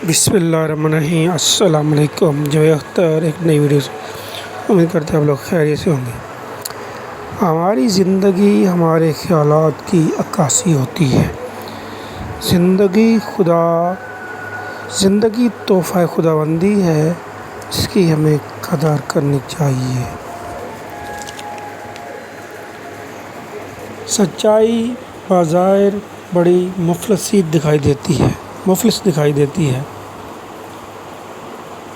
بسم اللہ الرحمن الرحیم۔ السلام علیکم۔ جاوید اختر ایک نئی ویڈیو سے امید کرتے ہیں آپ لوگ خیریت سے ہوں گے۔ ہماری زندگی ہمارے خیالات کی عکاسی ہوتی ہے۔ زندگی تحفہ خداوندی ہے جس کی ہمیں قدر کرنی چاہیے۔ سچائی بظاہر بڑی مفلس دکھائی دیتی ہے،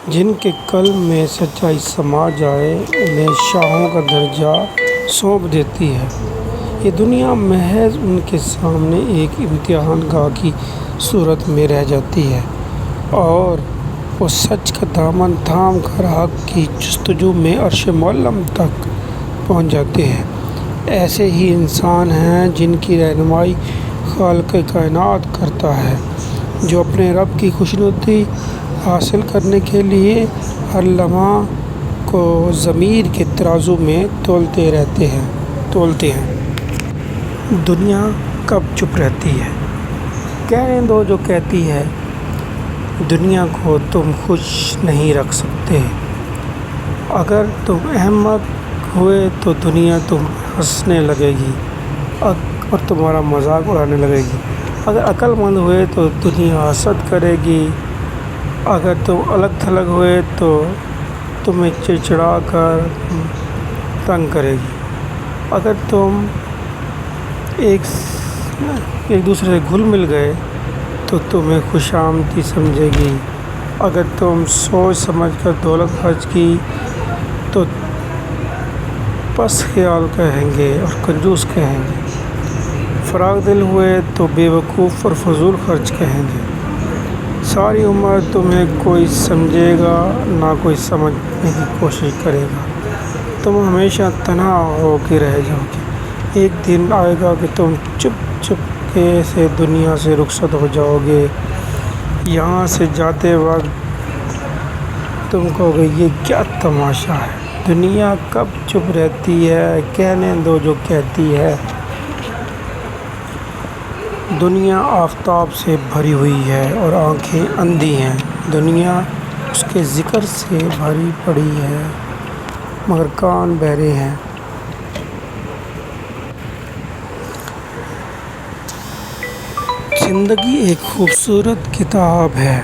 جن کے قلب میں سچائی سما جائے انہیں شاہوں کا درجہ سونپ دیتی ہے۔ یہ دنیا محض ان کے سامنے ایک امتحان گاہ کی صورت میں رہ جاتی ہے اور وہ سچ کا دامن تھام کر حق کی جستجو میں عرش معلم تک پہنچ جاتے ہیں۔ ایسے ہی انسان ہیں جن کی رہنمائی خالق کائنات کرتا ہے، جو اپنے رب کی خوشنودی حاصل کرنے کے لیے ہر لمحہ کو ضمیر کے ترازو میں تولتے ہیں۔ دنیا کب چپ رہتی ہے؟ کہنے دو جو کہتی ہے، دنیا کو تم خوش نہیں رکھ سکتے۔ اگر تم احمق ہوئے تو دنیا تم ہنسنے لگے گی اور تمہارا مذاق اڑانے لگے گی۔ اگر عقل مند ہوئے تو دنیا حسد کرے گی۔ اگر تم الگ تھلگ ہوئے تو تمہیں چڑچڑا کر تنگ کرے گی۔ اگر تم ایک دوسرے سے گھل مل گئے تو تمہیں خوشامدی سمجھے گی۔ اگر تم سوچ سمجھ کر دولت خرچ کی تو پس خیال کہیں گے اور کنجوس کہیں گے۔ فراغ دل ہوئے تو بے وقوف اور فضول خرچ کہیں گے۔ ساری عمر تمہیں کوئی سمجھے گا نہ کوئی سمجھنے کی کوشش کرے گا۔ تم ہمیشہ تنہا ہو کے رہ جاؤ گے۔ ایک دن آئے گا کہ تم چپکے سے دنیا سے رخصت ہو جاؤ گے۔ یہاں سے جاتے وقت تم کہو گے یہ کیا تماشا ہے۔ دنیا کب چپ رہتی ہے؟ کہنے دو جو کہتی ہے۔ دنیا آفتاب سے بھری ہوئی ہے اور آنکھیں اندھی ہیں۔ دنیا اس کے ذکر سے بھری پڑی ہے مگر کان بہرے ہیں۔ زندگی ایک خوبصورت کتاب ہے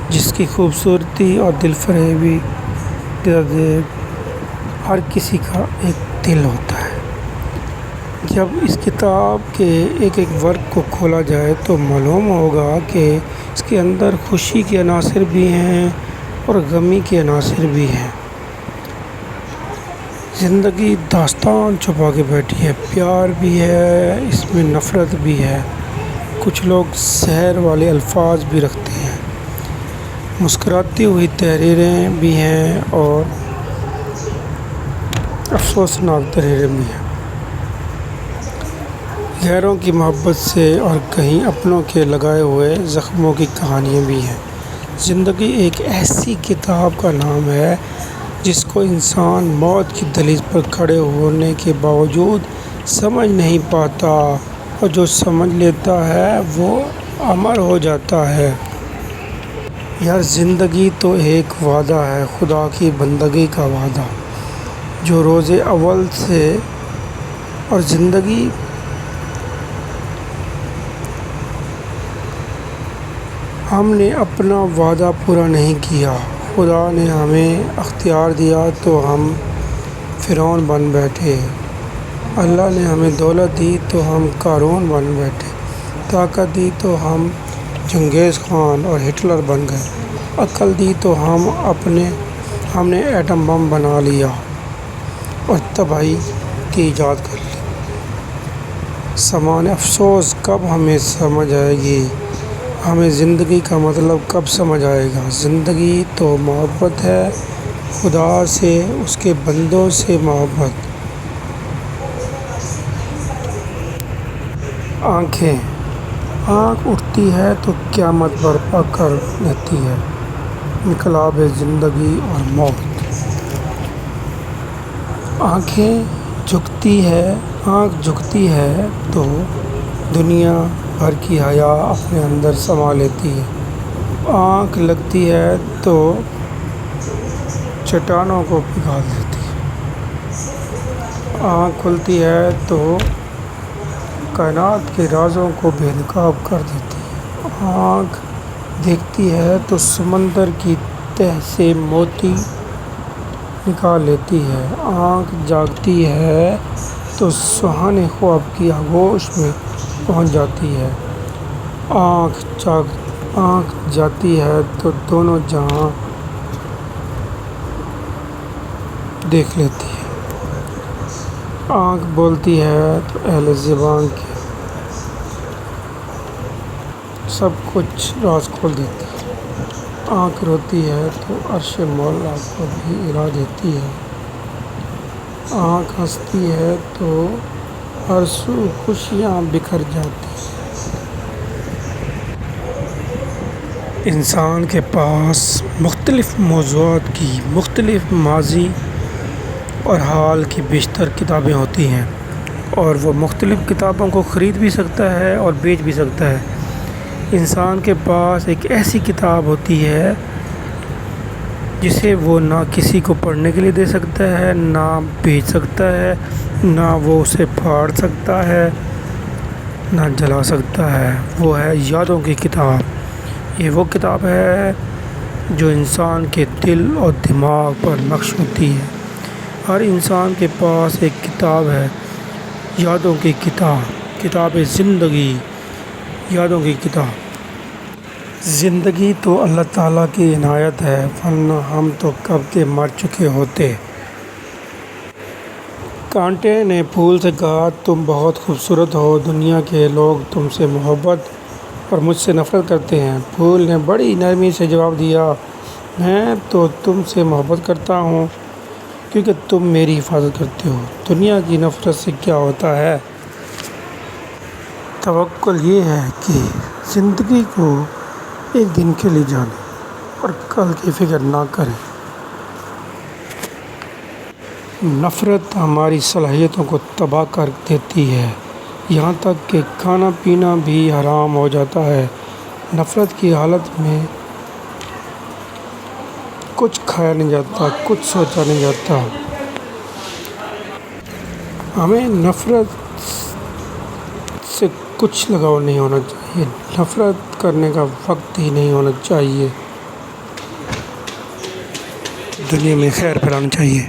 جس کی خوبصورتی اور دل فریبی ہر کسی کا ایک دل ہوتا ہے۔ جب اس کتاب کے ایک ورق کو کھولا جائے تو معلوم ہوگا کہ اس کے اندر خوشی کے عناصر بھی ہیں اور غمی کے عناصر بھی ہیں۔ زندگی داستان چھپا کے بیٹھی ہے، پیار بھی ہے، اس میں نفرت بھی ہے، کچھ لوگ زہر والے الفاظ بھی رکھتے ہیں، مسکراتی ہوئی تحریریں بھی ہیں اور افسوسناک تحریریں بھی ہیں، غیروں کی محبت سے اور کہیں اپنوں کے لگائے ہوئے زخموں کی کہانیاں بھی ہیں۔ زندگی ایک ایسی کتاب کا نام ہے جس کو انسان موت کی دہلیز پر کھڑے ہونے کے باوجود سمجھ نہیں پاتا اور جو سمجھ لیتا ہے وہ امر ہو جاتا ہے۔ یار زندگی تو ایک وعدہ ہے، خدا کی بندگی کا وعدہ، جو روز اول سے اور زندگی ہم نے اپنا وعدہ پورا نہیں کیا۔ خدا نے ہمیں اختیار دیا تو ہم فرعون بن بیٹھے۔ اللہ نے ہمیں دولت دی تو ہم قارون بن بیٹھے۔ طاقت دی تو ہم چنگیز خان اور ہٹلر بن گئے۔ عقل دی تو ہم نے ایٹم بم بنا لیا اور تباہی کی ایجاد کر لی۔ سامان افسوس کب ہمیں سمجھ آئے گی؟ ہمیں زندگی کا مطلب کب سمجھ آئے گا؟ زندگی تو محبت ہے، خدا سے، اس کے بندوں سے محبت۔ آنکھ اٹھتی ہے تو قیامت برپا کر دیتی ہے، انقلاب زندگی اور موت۔ آنکھ جھکتی ہے تو دنیا بھر کی حیا اپنے اندر سما لیتی ہے۔ آنکھ لگتی ہے تو چٹانوں کو پگھال دیتی ہے، آنکھ کھلتی ہے تو کائنات کے رازوں کو بے نقاب کر دیتی ہے، آنکھ دیکھتی ہے تو سمندر کی تہ سے موتی نکال لیتی ہے، آنکھ جاگتی ہے تو سہانے خواب کی آغوش میں پہنچ جاتی ہے، آنکھ جاتی ہے تو دونوں جہاں دیکھ لیتی ہے، آنکھ بولتی ہے تو اہل زبان کے سب کچھ راز کھول دیتی ہے، آنکھ روتی ہے تو عرش مولا کو بھی ہلا دیتی ہے، آنکھ ہنستی ہے تو ہر سو خوشیاں بکھر جاتی ہیں۔ انسان کے پاس مختلف موضوعات کی مختلف ماضی اور حال کی بیشتر کتابیں ہوتی ہیں، اور وہ مختلف کتابوں کو خرید بھی سکتا ہے اور بیچ بھی سکتا ہے۔ انسان کے پاس ایک ایسی کتاب ہوتی ہے جسے وہ نہ کسی کو پڑھنے کے لیے دے سکتا ہے، نہ بیچ سکتا ہے، نہ وہ اسے پھاڑ سکتا ہے، نہ جلا سکتا ہے، وہ ہے یادوں کی کتاب۔ یہ وہ کتاب ہے جو انسان کے دل اور دماغ پر نقش ہوتی ہے۔ ہر انسان کے پاس ایک کتاب ہے، یادوں کی کتاب زندگی، یادوں کی کتاب۔ زندگی تو اللہ تعالیٰ کی عنایت ہے، ورنہ ہم تو کب کے مر چکے ہوتے۔ کانٹے نے پھول سے کہا تم بہت خوبصورت ہو، دنیا کے لوگ تم سے محبت اور مجھ سے نفرت کرتے ہیں۔ پھول نے بڑی نرمی سے جواب دیا، میں تو تم سے محبت کرتا ہوں کیونکہ تم میری حفاظت کرتے ہو، دنیا کی نفرت سے کیا ہوتا ہے؟ توکل یہ ہے کہ زندگی کو ایک دن کے لیے جانیں اور کل کی فکر نہ کریں۔ نفرت ہماری صلاحیتوں کو تباہ کر دیتی ہے، یہاں تک کہ کھانا پینا بھی حرام ہو جاتا ہے۔ نفرت کی حالت میں کچھ کھایا نہیں جاتا، کچھ سوچا نہیں جاتا۔ ہمیں نفرت سے کچھ لگاؤ نہیں ہونا چاہیے، نفرت کرنے کا وقت ہی نہیں ہونا چاہیے، دنیا میں خیر پھیلانا چاہیے۔